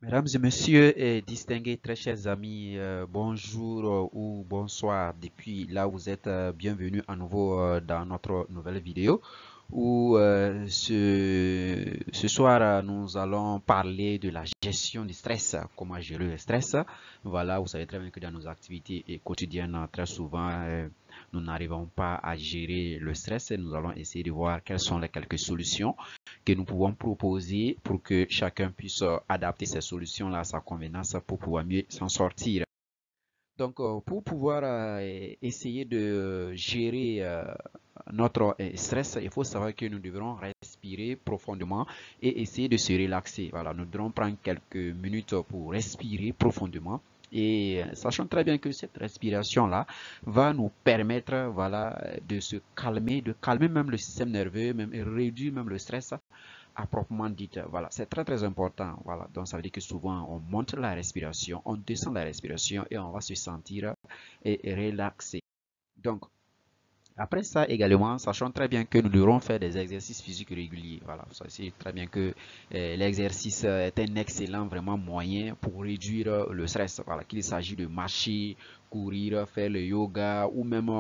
Mesdames et messieurs, et distingués très chers amis, bonjour ou bonsoir depuis là où vous êtes. Bienvenue à nouveau dans notre nouvelle vidéo où ce soir nous allons parler de la gestion du stress, comment gérer le stress. Voilà, vous savez très bien que dans nos activités quotidiennes, très souvent, nous n'arrivons pas à gérer le stress et nous allons essayer de voir quelles sont les quelques solutions que nous pouvons proposer pour que chacun puisse adapter ces solutions-là à sa convenance pour pouvoir mieux s'en sortir. Donc, pour pouvoir essayer de gérer notre stress, il faut savoir que nous devrons respirer profondément et essayer de se relaxer. Voilà, nous devrons prendre quelques minutes pour respirer profondément. Et sachant très bien que cette respiration-là va nous permettre, voilà, de calmer même le système nerveux, même et réduire même le stress à proprement dit. Voilà, c'est très très important. Voilà, donc ça veut dire que souvent on monte la respiration, on descend la respiration et on va se sentir et relaxé. Donc, après ça également, sachant très bien que nous devrons faire des exercices physiques réguliers. Voilà, ça c'est très bien que l'exercice est un excellent vraiment moyen pour réduire le stress. Voilà, qu'il s'agit de marcher, courir, faire le yoga ou même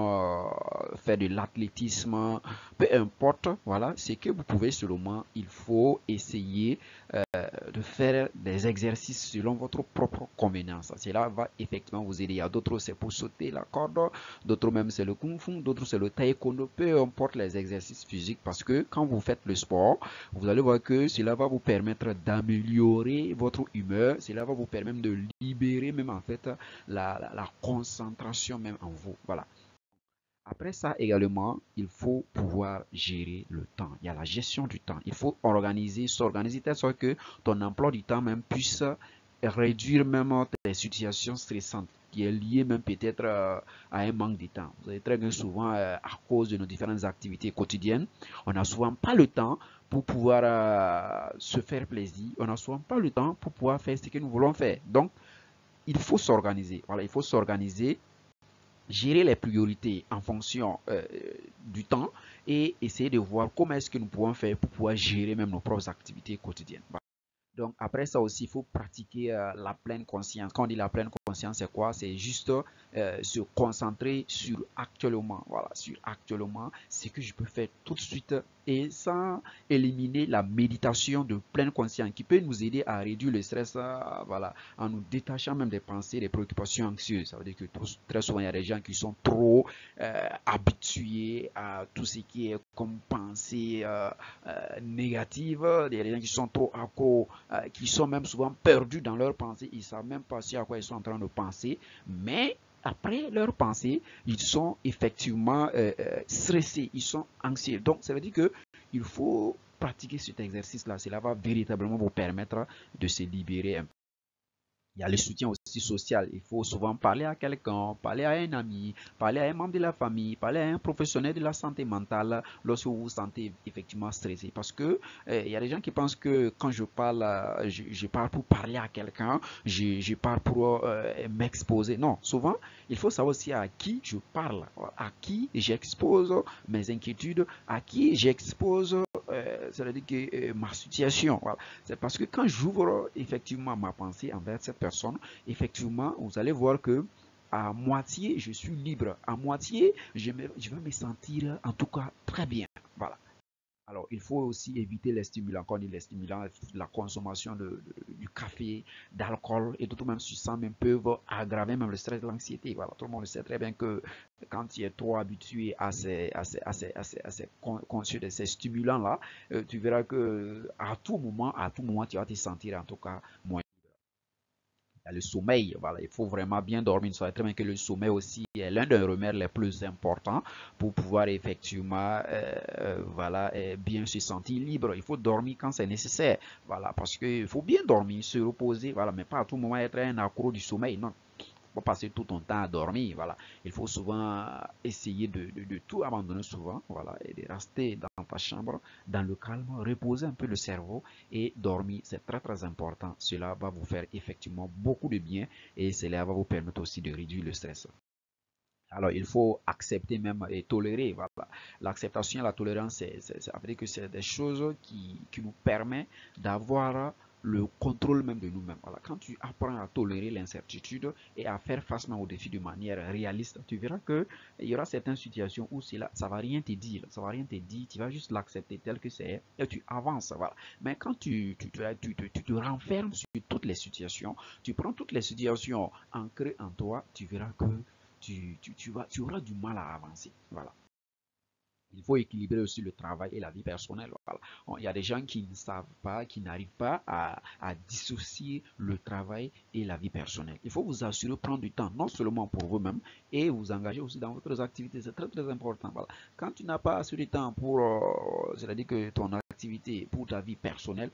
faire de l'athlétisme, peu importe. Voilà, c'est que vous pouvez seulement, il faut essayer de faire des exercices selon votre propre convenance. Cela va effectivement vous aider. Il y a d'autres, c'est pour sauter la corde, d'autres même c'est le kung fu, d'autres c'est le taekwondo, peu importe les exercices physiques parce que quand vous faites le sport, vous allez voir que cela va vous permettre d'améliorer votre humeur, cela va vous permettre de libérer même en fait la concentration même en vous. Voilà. Après ça également, il faut pouvoir gérer le temps. Il y a la gestion du temps. Il faut organiser, s'organiser telle sorte que ton emploi du temps même puisse réduire même tes situations stressantes qui est liée même peut-être à un manque de temps. Vous savez très bien souvent à cause de nos différentes activités quotidiennes, on n'a souvent pas le temps pour pouvoir se faire plaisir. On n'a souvent pas le temps pour pouvoir faire ce que nous voulons faire. Donc, il faut s'organiser. Voilà, il faut s'organiser, gérer les priorités en fonction du temps et essayer de voir comment est-ce que nous pouvons faire pour pouvoir gérer même nos propres activités quotidiennes. Donc après ça aussi, il faut pratiquer la pleine conscience. Quand on dit la pleine conscience, c'est quoi? C'est juste se concentrer sur actuellement. Voilà, sur actuellement, ce que je peux faire tout de suite et sans éliminer la méditation de pleine conscience qui peut nous aider à réduire le stress, voilà, en nous détachant même des pensées, des préoccupations anxieuses. Ça veut dire que très souvent, il y a des gens qui sont trop habitués à tout ce qui est comme pensée négative, il y a des gens qui sont trop accros, qui sont même souvent perdus dans leurs pensées, ils ne savent même pas à quoi ils sont en train de penser, mais après leur pensée, ils sont effectivement stressés, ils sont anxieux. Donc, ça veut dire que il faut pratiquer cet exercice-là. Cela va véritablement vous permettre de se libérer un peu. Il y a le soutien aussi social. Il faut souvent parler à quelqu'un, parler à un ami, parler à un membre de la famille, parler à un professionnel de la santé mentale lorsque vous vous sentez effectivement stressé. Parce que il y a des gens qui pensent que quand je parle, je parle pour parler à quelqu'un, je parle pour m'exposer. Non, souvent, il faut savoir aussi à qui je parle, à qui j'expose mes inquiétudes, à qui j'expose ça veut dire que ma situation. Voilà. C'est parce que quand j'ouvre effectivement ma pensée envers cette personne, effectivement, vous allez voir que à moitié, je suis libre. À moitié, je vais me sentir en tout cas très bien. Voilà. Alors, il faut aussi éviter les stimulants. Quand on dit les stimulants, la consommation du café, d'alcool et d'autres même substances même peuvent aggraver même le stress et l'anxiété. Voilà, tout le monde sait très bien que quand tu es trop habitué à ces conscieux de ces stimulants-là, tu verras que à tout moment, tu vas te sentir en tout cas moins. Il y a le sommeil, voilà, il faut vraiment bien dormir. Vous savez très bien que le sommeil aussi est l'un des remèdes les plus importants pour pouvoir effectivement voilà, bien se sentir libre. Il faut dormir quand c'est nécessaire, voilà, parce qu'il faut bien dormir, se reposer, voilà, mais pas à tout moment être un accro du sommeil, non. Faut passer tout ton temps à dormir, voilà. Il faut souvent essayer de tout abandonner souvent, voilà, et de rester dans ta chambre, dans le calme, reposer un peu le cerveau et dormir. C'est très très important. Cela va vous faire effectivement beaucoup de bien et cela va vous permettre aussi de réduire le stress. Alors, il faut accepter même et tolérer. Voilà. L'acceptation et la tolérance, ça veut dire que c'est des choses qui nous permettent d'avoir le contrôle même de nous-mêmes. Voilà. Quand tu apprends à tolérer l'incertitude et à faire face aux défis de manière réaliste, tu verras qu'il y aura certaines situations où ça ne va rien te dire. Ça va rien te dire. Tu vas juste l'accepter tel que c'est et tu avances. Voilà. Mais quand tu te renfermes sur toutes les situations, tu prends toutes les situations ancrées en toi, tu verras que tu auras du mal à avancer. Voilà. Il faut équilibrer aussi le travail et la vie personnelle. Voilà. Il y a des gens qui ne savent pas, qui n'arrivent pas à dissocier le travail et la vie personnelle. Il faut vous assurer de prendre du temps, non seulement pour vous-même, et vous engager aussi dans votre activité. C'est très, très important. Voilà. Quand tu n'as pas assez de temps pour, c'est-à-dire que ton activité, pour ta vie personnelle,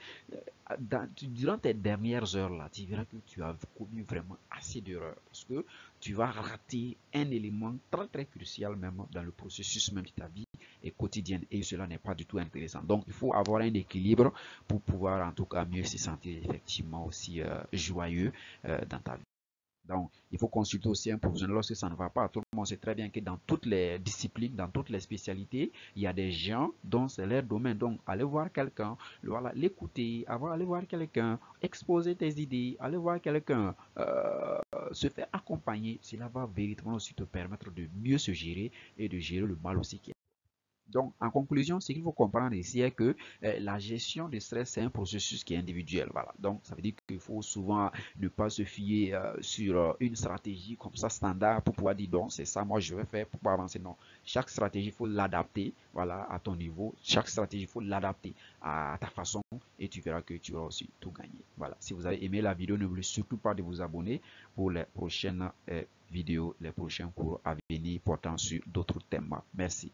durant tes dernières heures là, tu verras que tu as commis vraiment assez d'erreurs parce que tu vas rater un élément très très crucial même dans le processus même de ta vie et quotidienne et cela n'est pas du tout intéressant. Donc il faut avoir un équilibre pour pouvoir en tout cas mieux se sentir effectivement aussi joyeux dans ta vie. Donc, il faut consulter aussi un professionnel lorsque ça ne va pas. Tout le monde sait très bien que dans toutes les disciplines, dans toutes les spécialités, il y a des gens dont c'est leur domaine. Donc, aller voir quelqu'un, voilà, l'écouter, aller voir quelqu'un, exposer tes idées, aller voir quelqu'un, se faire accompagner. Cela va véritablement aussi te permettre de mieux se gérer et de gérer le mal aussi qui est. Donc, en conclusion, ce qu'il faut comprendre ici est que la gestion du stress, c'est un processus qui est individuel. Voilà. Donc, ça veut dire qu'il faut souvent ne pas se fier sur une stratégie comme ça standard pour pouvoir dire, donc, c'est ça, moi, je vais faire pour pouvoir avancer. Non. Chaque stratégie, il faut l'adapter, voilà, à ton niveau. Chaque stratégie, il faut l'adapter à ta façon et tu verras que tu auras aussi tout gagné. Voilà. Si vous avez aimé la vidéo, n'oubliez surtout pas de vous abonner pour les prochaines vidéos, les prochains cours à venir portant sur d'autres thèmes. Merci.